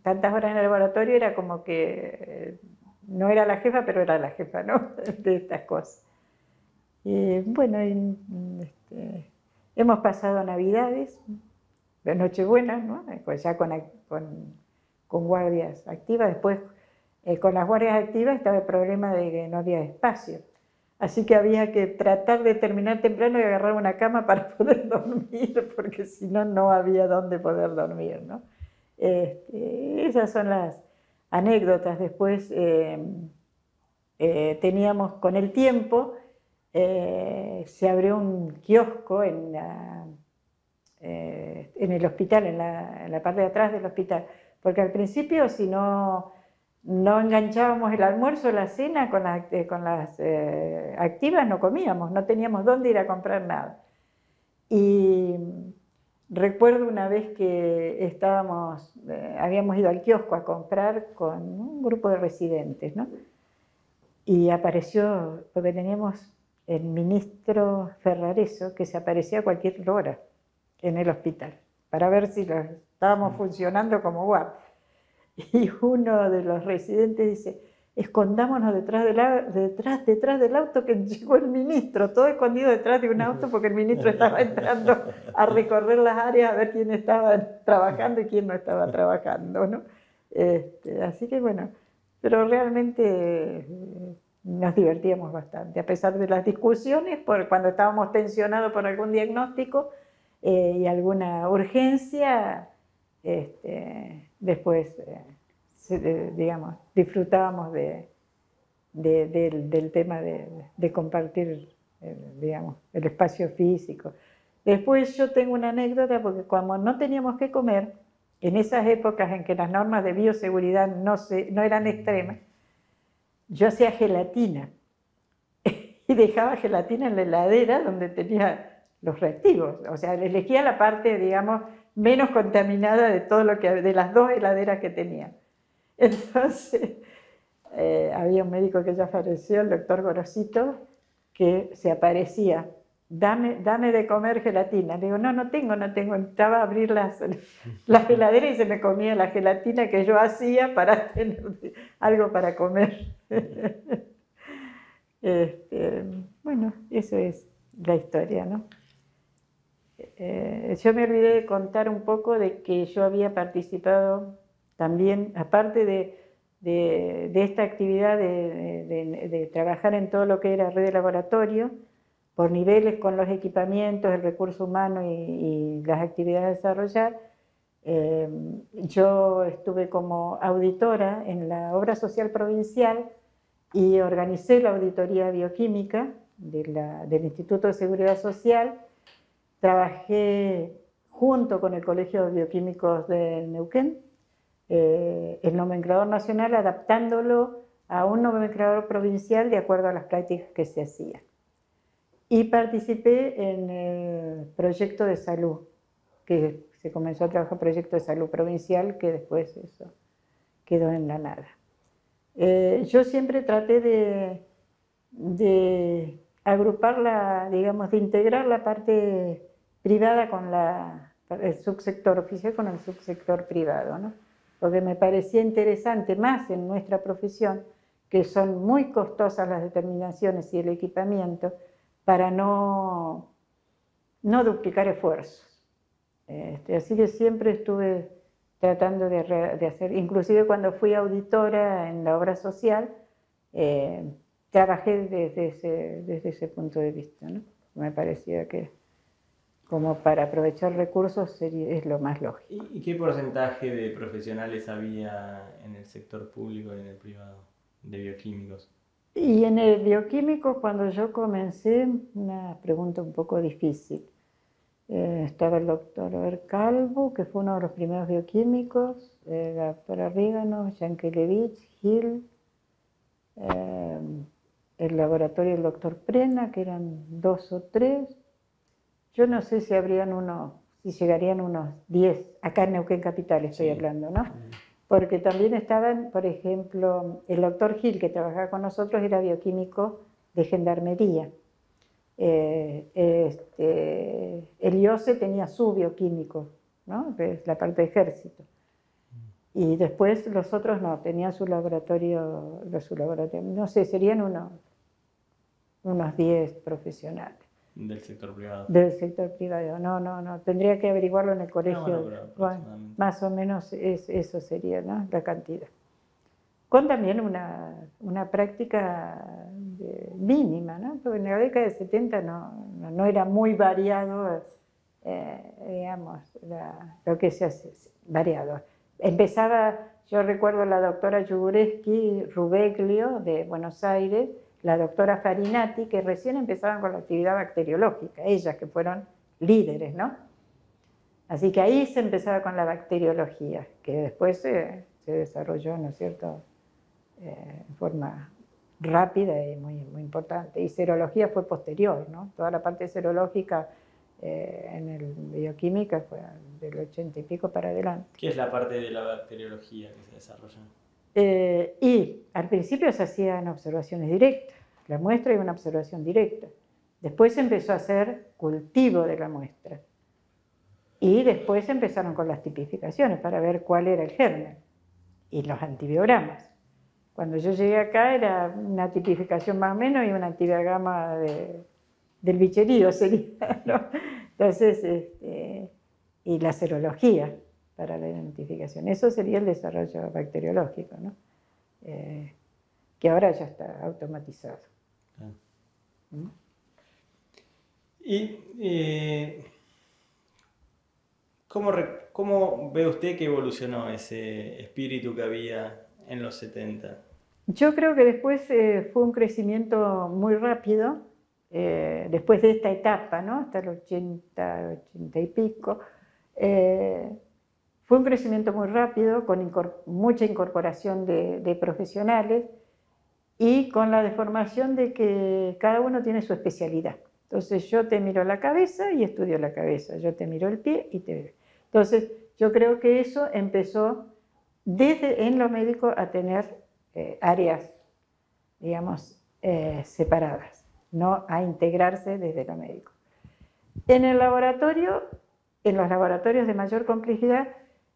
tantas horas en el laboratorio, era como que no era la jefa, pero era la jefa, ¿no? De estas cosas. Y bueno, hemos pasado Navidades, de Nochebuena, ¿no? Pues ya con guardias activas. Después, con las guardias activas estaba el problema de que no había espacio. Así que había que tratar de terminar temprano y agarrar una cama para poder dormir, porque si no, no había dónde poder dormir, ¿no? Esas son las anécdotas. Después teníamos, con el tiempo, se abrió un kiosco en el hospital, en la parte de atrás del hospital, porque al principio, si no enganchábamos el almuerzo, la cena con las activas, no comíamos, no teníamos dónde ir a comprar nada. Y recuerdo una vez que habíamos ido al kiosco a comprar con un grupo de residentes, ¿no? Y apareció, porque teníamos el ministro Ferrareso, que se aparecía a cualquier hora en el hospital, para ver si estábamos funcionando como guardias. Y uno de los residentes dice: escondámonos detrás del auto, que llegó el ministro, todo escondido detrás de un auto, porque el ministro estaba entrando a recorrer las áreas a ver quién estaba trabajando y quién no estaba trabajando, ¿no? Así que bueno, pero realmente nos divertíamos bastante, a pesar de las discusiones, cuando estábamos tensionados por algún diagnóstico y alguna urgencia. Después, digamos, disfrutábamos del tema de compartir, digamos, el espacio físico. Después yo tengo una anécdota, porque cuando no teníamos que comer, en esas épocas en que las normas de bioseguridad no eran extremas, yo hacía gelatina y dejaba gelatina en la heladera donde tenía los reactivos. O sea, elegía la parte, digamos, menos contaminada de las dos heladeras que tenía. Entonces, había un médico que ya falleció, el doctor Gorosito, que se aparecía: dame de comer gelatina. Le digo: no tengo. Estaba a abrir las heladeras y se me comía la gelatina que yo hacía para tener algo para comer. Bueno, eso es la historia, ¿no? Yo me olvidé de contar un poco de que yo había participado también, aparte de esta actividad de trabajar en todo lo que era red de laboratorio, por niveles con los equipamientos, el recurso humano y las actividades a desarrollar. Yo estuve como auditora en la obra social provincial y organicé la auditoría bioquímica del Instituto de Seguridad Social. Trabajé junto con el Colegio de Bioquímicos de Neuquén, el nomenclador nacional, adaptándolo a un nomenclador provincial de acuerdo a las prácticas que se hacían. Y participé en el proyecto de salud, que se comenzó a trabajar proyecto de salud provincial, que después eso quedó en la nada. Yo siempre traté de agrupar digamos, de integrar la parte privada con el subsector oficial con el subsector privado, ¿no? Porque me parecía interesante, más en nuestra profesión, que son muy costosas las determinaciones y el equipamiento, para no duplicar esfuerzos. Así que siempre estuve tratando de hacer, inclusive cuando fui auditora en la obra social, trabajé desde ese punto de vista, ¿no? Me parecía que como para aprovechar recursos es lo más lógico. ¿Y qué porcentaje de profesionales había en el sector público y en el privado de bioquímicos? Y en el bioquímico, cuando yo comencé, una pregunta un poco difícil. Estaba el doctor Calvo, que fue uno de los primeros bioquímicos, la doctora Rígano, Yankelevich, Gil, el laboratorio del doctor Prena, que eran 2 o 3. Yo no sé si llegarían unos 10, acá en Neuquén Capital estoy hablando, ¿no? Porque también estaban, por ejemplo, el doctor Gil, que trabajaba con nosotros, era bioquímico de gendarmería. El IOSE tenía su bioquímico, ¿no? Es la parte de ejército. Y después los otros no, tenían su laboratorio, no sé, serían unos 10 profesionales. ¿Del sector privado? Del sector privado, no, tendría que averiguarlo en el colegio. Bueno, más o menos eso sería, ¿no? La cantidad. Con también una práctica mínima, ¿no? Porque en la década de 70 no era muy variado, digamos, lo que se hace, variado. empezaba, yo recuerdo la doctora Yugureski Rubeglio de Buenos Aires, la doctora Farinati, que recién empezaban con la actividad bacteriológica, ellas que fueron líderes, ¿no? Así que ahí se empezaba con la bacteriología, que después se desarrolló, ¿no es cierto?, en forma rápida y muy, muy importante. Y serología fue posterior, ¿no? Toda la parte serológica en el bioquímica fue del 80 y pico para adelante. ¿Qué es la parte de la bacteriología que se desarrolla? Y al principio se hacían observaciones directas, la muestra y una observación directa. Después se empezó a hacer cultivo de la muestra. Y después empezaron con las tipificaciones para ver cuál era el germen y los antibiogramas. Cuando yo llegué acá era una tipificación más o menos y un antibiograma del bicherío sería, ¿no? Entonces, y la serología para la identificación. Eso sería el desarrollo bacteriológico, ¿no? Que ahora ya está automatizado. Ah. ¿Mm? Y ¿cómo ve usted que evolucionó ese espíritu que había en los 70? Yo creo que después fue un crecimiento muy rápido, después de esta etapa, ¿no? Hasta el 80 y pico. Fue un crecimiento muy rápido, con mucha incorporación de profesionales y con la deformación de que cada uno tiene su especialidad. Entonces yo te miro la cabeza y estudio la cabeza, yo te miro el pie y te... Entonces yo creo que eso empezó desde en lo médico a tener áreas, digamos, separadas, no a integrarse desde lo médico. En el laboratorio, en los laboratorios de mayor complejidad,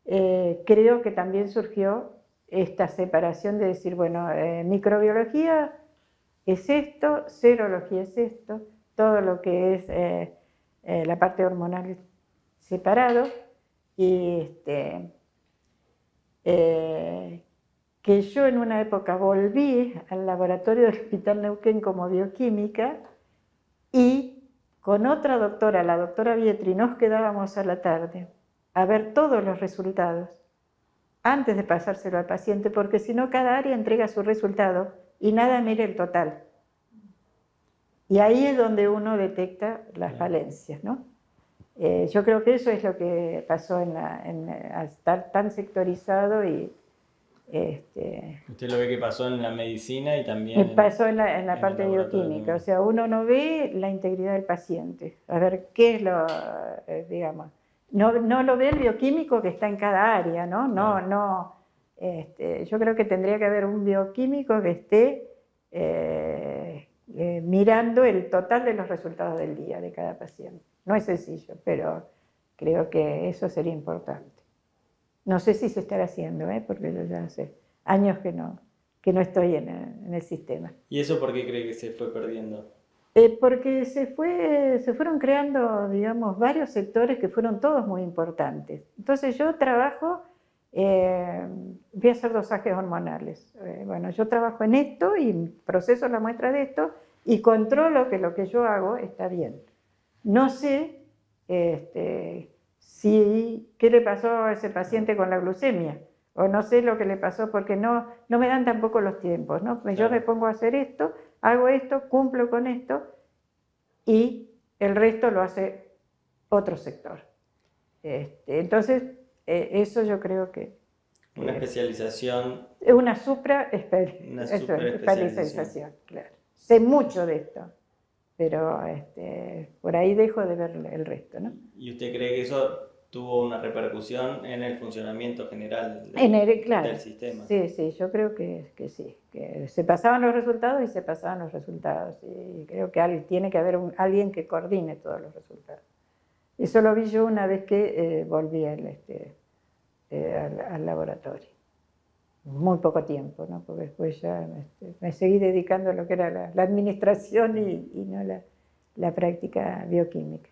creo que también surgió esta separación de decir, bueno, microbiología es esto, serología es esto, todo lo que es la parte hormonal separado, y que yo en una época volví al laboratorio del Hospital Neuquén como bioquímica y con otra doctora, la doctora Vietri, nos quedábamos a la tarde a ver todos los resultados antes de pasárselo al paciente, porque si no cada área entrega su resultado y nada mira el total. Y ahí es donde uno detecta las falencias, ¿no? Yo creo que eso es lo que pasó al estar tan sectorizado y... Usted lo ve que pasó en la medicina y también pasó en la parte bioquímica, o sea, uno no ve la integridad del paciente, a ver qué es lo, digamos, no lo ve el bioquímico que está en cada área, ¿no? Yo creo que tendría que haber un bioquímico que esté mirando el total de los resultados del día de cada paciente. No es sencillo, pero creo que eso sería importante. No sé si se estará haciendo, porque yo ya hace años que no estoy en el sistema. ¿Y eso por qué cree que se fue perdiendo? Porque se fueron creando, digamos, varios sectores que fueron todos muy importantes. Entonces yo trabajo, voy a hacer dosajes hormonales. Bueno, yo trabajo en esto y proceso la muestra de esto y controlo que lo que yo hago está bien. No sé qué le pasó a ese paciente con la glucemia, o no sé lo que le pasó porque no me dan tampoco los tiempos, ¿no? Claro. Yo me pongo a hacer esto, hago esto, cumplo con esto y el resto lo hace otro sector. Entonces, eso yo creo que... Una especialización. Una especialización, claro. Sé mucho de esto, pero por ahí dejo de ver el resto, ¿no? ¿Y usted cree que eso tuvo una repercusión en el funcionamiento general del sistema? Sí, yo creo que sí, que se pasaban los resultados y se pasaban los resultados, y creo que tiene que haber alguien que coordine todos los resultados. Eso lo vi yo una vez que volví al laboratorio. Muy poco tiempo, ¿no? Porque después ya me seguí dedicando a lo que era la administración y no la práctica bioquímica.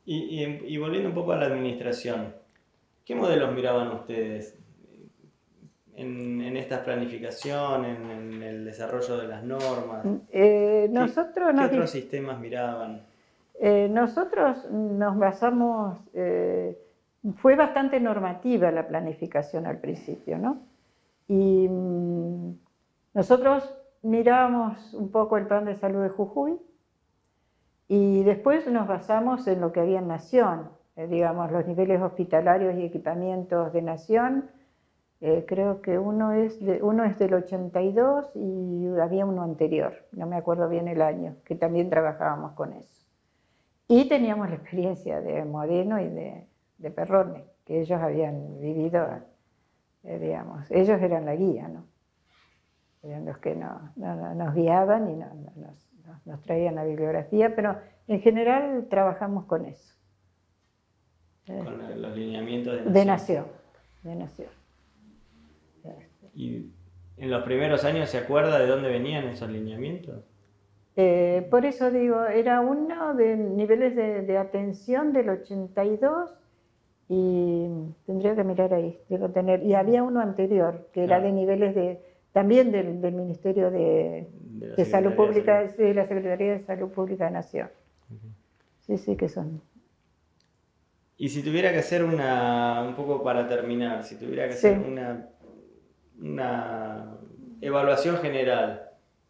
Y volviendo un poco a la administración, ¿qué modelos miraban ustedes en esta planificación, en el desarrollo de las normas? ¿Qué otros sistemas miraban? Nosotros nos basamos fue bastante normativa la planificación al principio, ¿no? Y nosotros mirábamos un poco el plan de salud de Jujuy y después nos basamos en lo que había en Nación, digamos, los niveles hospitalarios y equipamientos de Nación. Creo que uno es del 82 y había uno anterior, no me acuerdo bien el año, que también trabajábamos con eso. Y teníamos la experiencia de Moreno y de Perrone, que ellos habían vivido, digamos, ellos eran la guía, ¿no? Eran los que nos guiaban y nos traían la bibliografía, pero en general trabajamos con eso. Con los lineamientos de Nación. De Nación. ¿Y en los primeros años se acuerda de dónde venían esos lineamientos? Por eso digo, era uno de niveles de atención del 82 y tendría que mirar ahí, debo tener, y había uno anterior que era de niveles también del Ministerio de Salud Pública, de la Secretaría de Salud Pública de Nación. Sí, sí que son. Y si tuviera que hacer un poco para terminar, si tuviera que hacer una evaluación general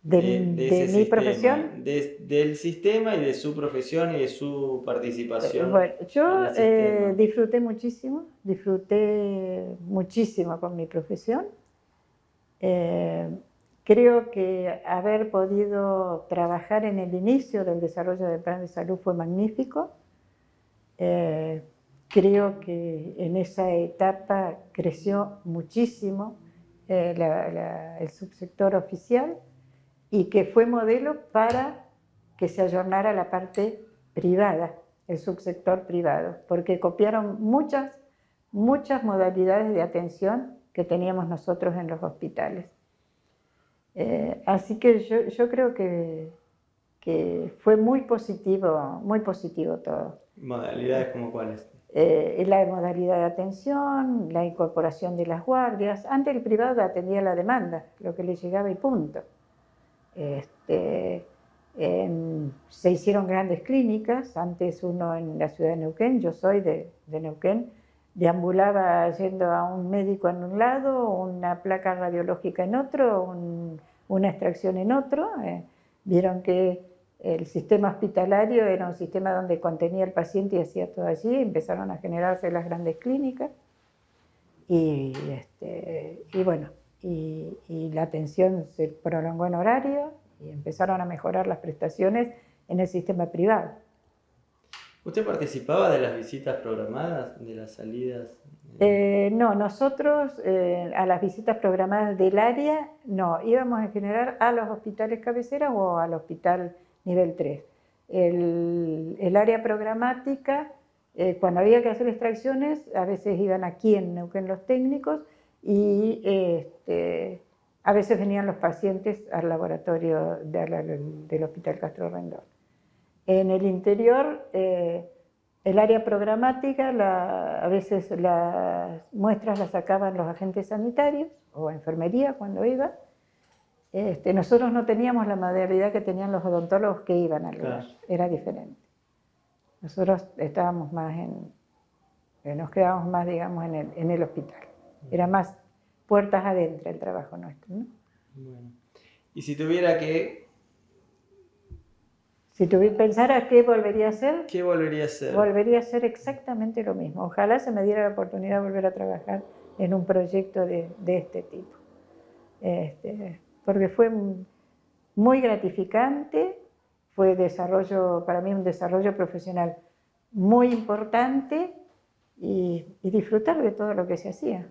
de mi profesión, del sistema y de su profesión y de su participación. Bueno, yo disfruté muchísimo con mi profesión. Creo que haber podido trabajar en el inicio del desarrollo del plan de salud fue magnífico. Creo que en esa etapa creció muchísimo el subsector oficial y que fue modelo para que se ayornara la parte privada, el subsector privado, porque copiaron muchas modalidades de atención que teníamos nosotros en los hospitales. Así que yo creo que fue muy positivo todo. ¿Modalidades como cuáles? La modalidad de atención, la incorporación de las guardias. Antes el privado atendía la demanda, lo que le llegaba y punto. Se hicieron grandes clínicas, antes uno en la ciudad de Neuquén, yo soy de Neuquén, deambulaba yendo a un médico en un lado, una placa radiológica en otro, una extracción en otro. Vieron que el sistema hospitalario era un sistema donde contenía el paciente y hacía todo allí, empezaron a generarse las grandes clínicas y bueno, y la atención se prolongó en horario y empezaron a mejorar las prestaciones en el sistema privado. ¿Usted participaba de las visitas programadas, de las salidas? No, nosotros a las visitas programadas del área no, íbamos en general a los hospitales cabeceras o al hospital nivel 3. El área programática, cuando había que hacer extracciones, a veces iban aquí en Neuquén los técnicos y a veces venían los pacientes al laboratorio del Hospital Castro Rendón. En el interior, el área programática, a veces las muestras las sacaban los agentes sanitarios o enfermería cuando iba. Nosotros no teníamos la modalidad que tenían los odontólogos que iban al lugar, era diferente. Nosotros estábamos más nos quedábamos más, digamos, en el hospital. Era más puertas adentro el trabajo nuestro, ¿no? Bueno. Y si tuviera que... Si pensara qué volvería a hacer... ¿Qué volvería a hacer? Volvería a hacer exactamente lo mismo. Ojalá se me diera la oportunidad de volver a trabajar en un proyecto de este tipo. Porque fue muy gratificante, fue para mí un desarrollo profesional muy importante y disfrutar de todo lo que se hacía.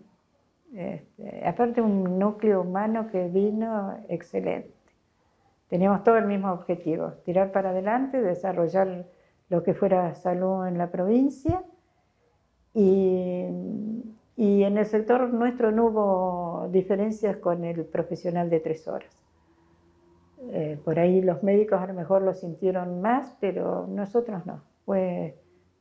Aparte un núcleo humano que vino excelente. Teníamos todo el mismo objetivo, tirar para adelante, desarrollar lo que fuera salud en la provincia y en el sector nuestro no hubo diferencias con el profesional de 3 horas. Por ahí los médicos a lo mejor lo sintieron más, pero nosotros no.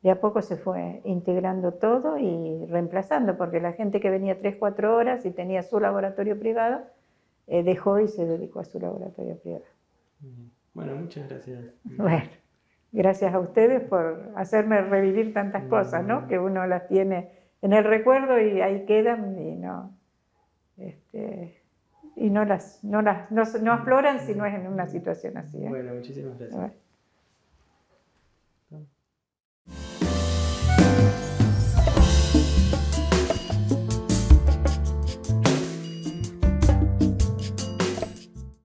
De a poco se fue integrando todo y reemplazando, porque la gente que venía 3-4 horas y tenía su laboratorio privado, dejó y se dedicó a su laboratorio privado. Bueno, muchas gracias. Bueno. Gracias a ustedes por hacerme revivir tantas cosas, ¿no? Que uno las tiene en el recuerdo y ahí quedan y no afloran si no es en una situación así, ¿eh? Bueno, muchísimas gracias.